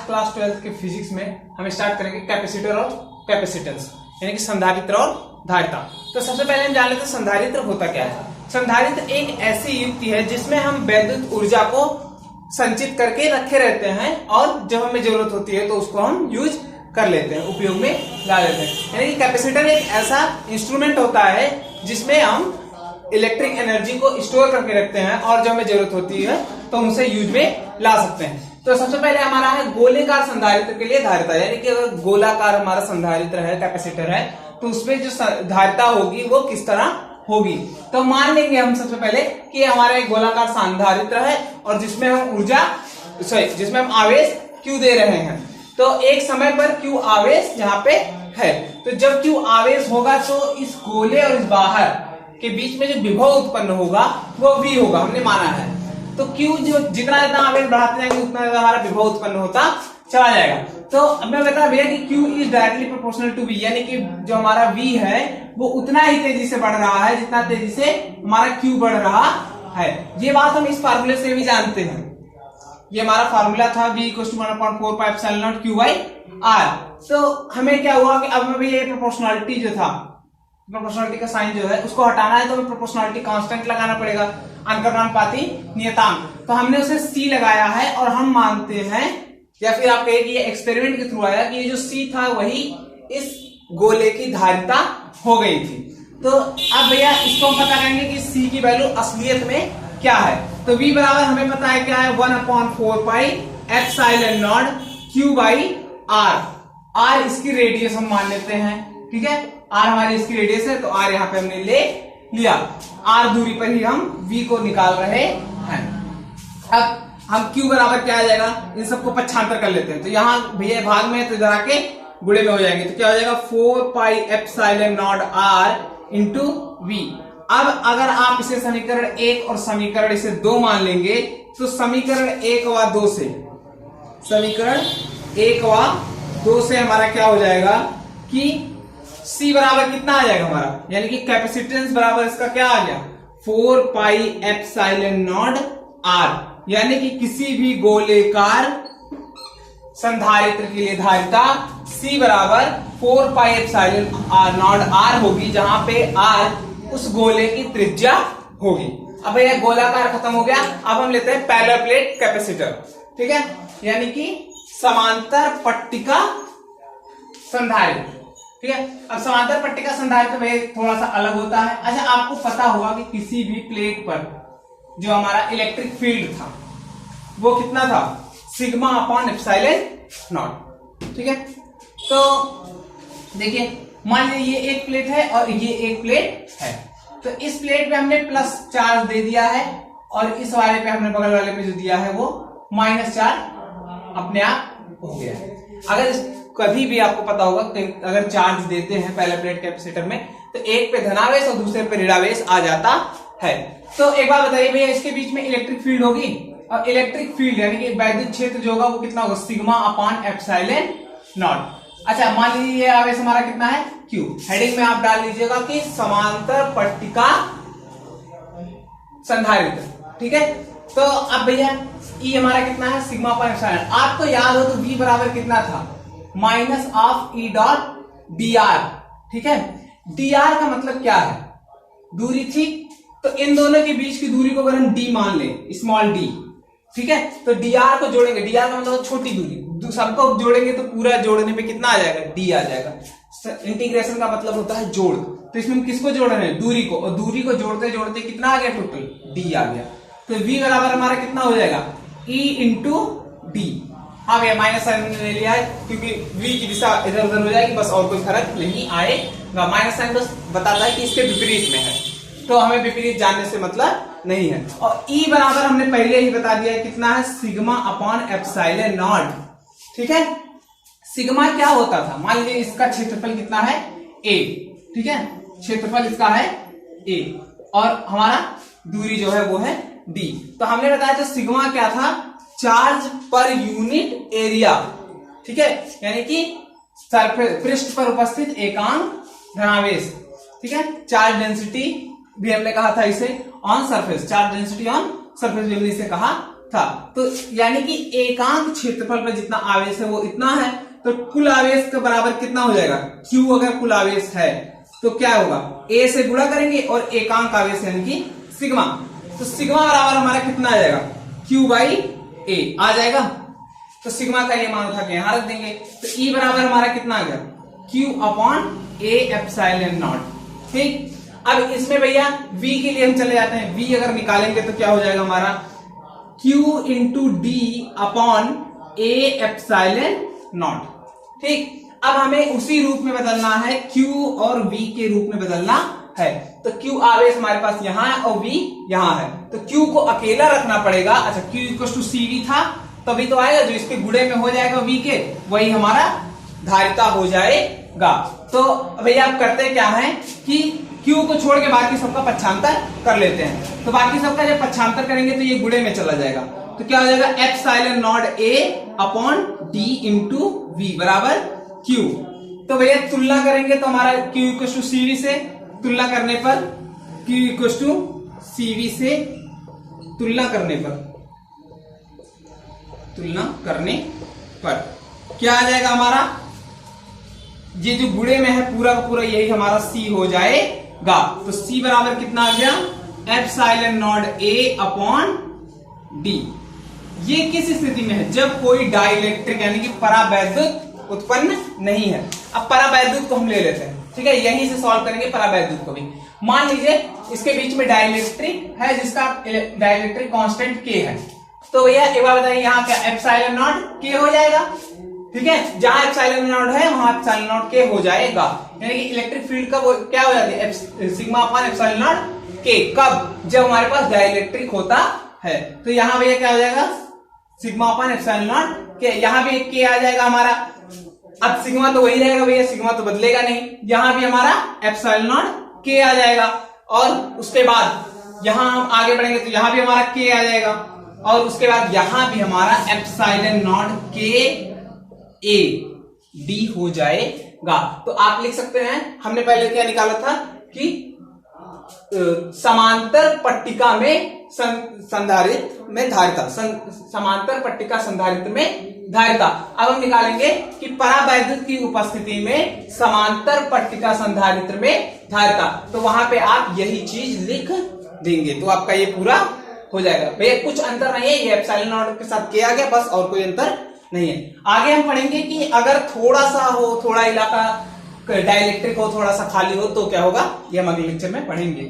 Class 12 के physics में हम स्टार्ट करेंगे कैपेसिटर और कैपेसिटेंस, यानी कि संधारित्र और धारिता। तो सबसे पहले हम जान लेते हैं संधारित्र होता क्या है। संधारित्र एक ऐसी युक्ति है जिसमें हम वैद्युत ऊर्जा को संचित करके रखे रहते हैं और जब हमें जरूरत होती है तो उसको हम यूज कर लेते हैं, उपयोग में ला लेते हैं। यानी कि कैपेसिटर एक ऐसा इंस्ट्रूमेंट होता है जिसमें हम इलेक्ट्रिक एनर्जी को स्टोर करके रखते हैं और जब हमें जरूरत होती है तो उसे यूज में ला सकते हैं। तो सबसे पहले हमारा है गोलेकार संधारित्र के लिए धारिता, यानी कि अगर गोलाकार हमारा संधारित्र है, कैपेसिटर है, तो उसमें जो धारिता होगी वो किस तरह होगी। तो मान लेंगे हम सबसे पहले कि हमारा एक गोलाकार संधारित्र है और जिसमें हम आवेश Q दे रहे हैं। तो एक समय पर Q आवेश यहाँ पे है, तो जब Q आवेश होगा तो इस गोले और इस बाहर के बीच में जो विभव उत्पन्न होगा वो V होगा, हमने माना है। तो Q जो जितना आवेश बढ़ाते जाएंगे उतना ज्यादा हमारा विभव उत्पन्न होता चला जाएगा। तो अब मैं बता भैया कि Q is directly proportional to V, यानी कि जो हमारा V है वो उतना ही तेजी से बढ़ रहा है जितना तेजी से हमारा Q बढ़ रहा है। ये बात हम इस फार्मूले से भी जानते हैं। ये हमारा फार्मूला था V = 1/4πε0 Q/R। तो हमें क्या हुआ कि अब हमें ये प्रोपोर्शनलिटी जो था, प्रोपोर्शनलिटी का साइन जो है उसको हटाना है, तो हमें प्रोपोर्शनलिटी कांस्टेंट लगाना पड़ेगा, अंतर्मानुपाती नियतांक। तो हमने उसे C लगाया है और हम मानते हैं, या फिर आप कहिए कि ये एक्सपेरिमेंट के थ्रू आया कि ये जो C था वही इस गोले की धारिता हो गई थी। तो अब भैया इसको हम पता करेंगे कि C की वैल्यू असलियत में क्या है। तो V बराबर हमें पता है क्या है, 1/4πε0 Q/R। R इसकी रेडियस हम मान लेते हैं, ठीक है, R हमारी इसकी रेडियस है तो R यहाँ पे हमने ले लिया। R दूरी पर ही हम V को निकाल रहे हैं। अब हम Q बराबर क्या आ जाएगा, इन सबको पक्षांतर कर लेते हैं। तो यहाँ भैया भाग में तो इधर आके गुणे में हो जाएंगे, तो क्या हो जाएगा 4πε0 R इंटू V। अब अगर आप इसे समीकरण 1 और समीकरण इसे 2 मान लेंगे तो समीकरण 1 व 2 से, समीकरण 1 व 2 से हमारा क्या हो जाएगा कि C बराबर कितना आ जाएगा हमारा, यानी कि कैपेसिटेंस बराबर इसका क्या आ गया 4πε0 R, यानी कि किसी भी गोलेकार संधारित्र के लिए धारिता C बराबर 4πε0 R होगी, जहां पे R उस गोले की त्रिज्या होगी। अब यह गोलाकार खत्म हो गया, अब हम लेते हैं पैरेलल प्लेट कैपेसिटर, ठीक है, यानी कि समांतर पट्टिका संधारित्र, ठीक है। अब समांतर पट्टिका संधारित्र में थोड़ा सा अलग होता है। अच्छा, आपको पता होगा कि किसी भी प्लेट पर जो हमारा इलेक्ट्रिक फील्ड था वो कितना था, σ/ε0, ठीक है। तो देखिए मान लीजिए ये एक प्लेट है और ये एक प्लेट है, तो इस प्लेट पे हमने प्लस चार्ज दे दिया है और इस वाले पे हमने बगल वाले पे जो दिया है वो माइनस चार्ज अपने आप हो गया है। अगर कभी भी आपको पता होगा अगर चार्ज देते हैं पहले प्लेट कैपेसिटर में तो एक पे धनावेश और दूसरे पे ऋणावेश आ जाता है। तो एक बार बताइए भैया, इसके बीच में इलेक्ट्रिक फील्ड होगी और इलेक्ट्रिक फील्ड यानी कि वैद्युत क्षेत्र जो होगा वो कितना होगा, σ/ε0। अच्छा, मान लीजिए ये आवेश हमारा कितना है Q। हेडिंग में आप डाल लीजिएगा कि समांतर पट्टिका संधारित्र, ठीक है। तो अब भैया E हमारा कितना है σ/ε। आपको याद हो तो V बराबर कितना था, -E.dr, ठीक है। dr का मतलब क्या है, दूरी थी, तो इन दोनों के बीच की दूरी को अगर हम d मान लें, स्मॉल d, ठीक है, तो dr को जोड़ेंगे, dr का मतलब छोटी दूरी, सबको जोड़ेंगे तो पूरा जोड़ने पे कितना आ जाएगा, d आ जाएगा। इंटीग्रेशन का मतलब होता है जोड़, तो इसमें हम किसको जोड़ रहे हैं, दूरी को, और दूरी को जोड़ते जोड़ते कितना आ गया टोटल, d आ गया। तो v बराबर हमारा कितना हो जाएगा, E इंटू डी। हाँ भैया माइनस साइन ले लिया है क्योंकि v की दिशा इधर उधर हो जाएगी, बस और कोई फर्क नहीं आएगा। माइनस साइन बस बताता है कि इसके विपरीत में है, तो हमें विपरीत जानने से मतलब नहीं है। और E बराबर हमने पहले ही बता दिया है कितना है, σ/ε0, ठीक है। सिग्मा क्या होता था, मान लीजिए इसका क्षेत्रफल कितना है A, ठीक है, क्षेत्रफल इसका है A और हमारा दूरी जो है वो है D। तो हमने बताया था सिग्मा क्या था, चार्ज पर यूनिट एरिया, ठीक है, यानी कि पृष्ठ पर उपस्थित एकांक धनावेश, ठीक है। चार्ज डेंसिटी भी हमने कहा था इसे on surface, charge density on surface भी हमने इसे कहा था, तो यानी कि एकांक क्षेत्रफल पर जितना आवेश है वो इतना है, तो कुल आवेश के बराबर कितना हो जाएगा, Q अगर कुल आवेश है तो क्या होगा, A से गुणा करेंगे और एकांक आवेश यानी कि सिग्मा, तो सिग्मा बराबर हमारा कितना आ जाएगा, Q बाई A आ जाएगा। तो सिग्मा का ये मान उठा के यहां रख देंगे, तो E बराबर हमारा कितना आ गया, Q upon A epsilon not. ठीक, अब इसमें भैया V के लिए हम चले जाते हैं, V अगर निकालेंगे तो क्या हो जाएगा हमारा, Q into D upon A epsilon not. ठीक, अब हमें उसी रूप में बदलना है, Q और V के रूप में बदलना है, तो Q आवेश हमारे पास यहां है और V यहां है, तो Q को अकेला रखना पड़ेगा। अच्छा, Q इक्वल टू CV था, तभी तो आएगा, जो इसके गुणे में हो जाएगा V के, वही हमारा धारिता हो जाएगा। तो भैया आप करते क्या है कि Q को छोड़ के बाकी सबका पक्षांतर कर लेते हैं, तो बाकी सबका जब पक्षांतर करेंगे तो ये गुणे में चला जाएगा, तो क्या हो जाएगा, epsilon not A upon D into V बराबर Q। तो भैया तुलना करेंगे तो हमारा Q इक्वल टू CV से तुलना करने पर, Q इक्वल टू CV से तुलना करने पर क्या आ जाएगा हमारा, ये जो गुणे में है पूरा का पूरा यही हमारा C हो जाएगा। तो C बराबर कितना आ गया, epsilon not A upon D। ये किस स्थिति में है, जब कोई डाइलेक्ट्रिक यानी कि परावैद्युत उत्पन्न नहीं है। अब परावैद्युत को हम ले लेते हैं, ठीक है, यहीं से सॉल्व करेंगे परावैद्युत को भी। मान लीजिए इसके बीच में डाइलेक्ट्रिक है जिसका डाइलेक्ट्रिक कांस्टेंट K है, तो भैया एक बार बताइए यहाँ क्या एप्सिलॉन नॉट K हो जाएगा, ठीक है, जहां एप्सिलॉन नॉट है वहां एप्सिलॉन नॉट K हो जाएगा, यानी कि इलेक्ट्रिक फील्ड का वो क्या हो जाती है, sigma upon epsilon not K, कब, जब हमारे पास डाइलेक्ट्रिक होता है। तो यहाँ भैया क्या हो जाएगा, sigma upon epsilon not K, यहाँ भी एक K आ जाएगा हमारा। अब सिग्मा तो वही रहेगा भैया, सिग्मा तो बदलेगा नहीं, यहाँ भी हमारा एप्सिलॉन नॉट K आ जाएगा, और उसके बाद यहाँ हम आगे बढ़ेंगे तो यहाँ भी हमारा K आ जाएगा, और उसके बाद यहाँ भी हमारा epsilon not K A D हो जाएगा। तो आप लिख सकते हैं, हमने पहले क्या निकाला था कि समांतर पट्टिका में संधारित्र में धारिता, समांतर पट्टिका संधारित्र में धारिता। अब हम निकालेंगे कि परावैद्युत की उपस्थिति में समांतर पट्टिका संधारित्र में धारिता, तो वहां पे आप यही चीज लिख देंगे, तो आपका ये पूरा हो जाएगा। भैया कुछ अंतर नहीं है, ये एप्सिलॉन नॉट के साथ किया गया बस, और कोई अंतर नहीं है। आगे हम पढ़ेंगे कि अगर थोड़ा सा हो, थोड़ा इलाका डाइलेक्ट्रिक हो, थोड़ा सा खाली हो, तो क्या होगा, ये हम अगले लेक्चर में पढ़ेंगे।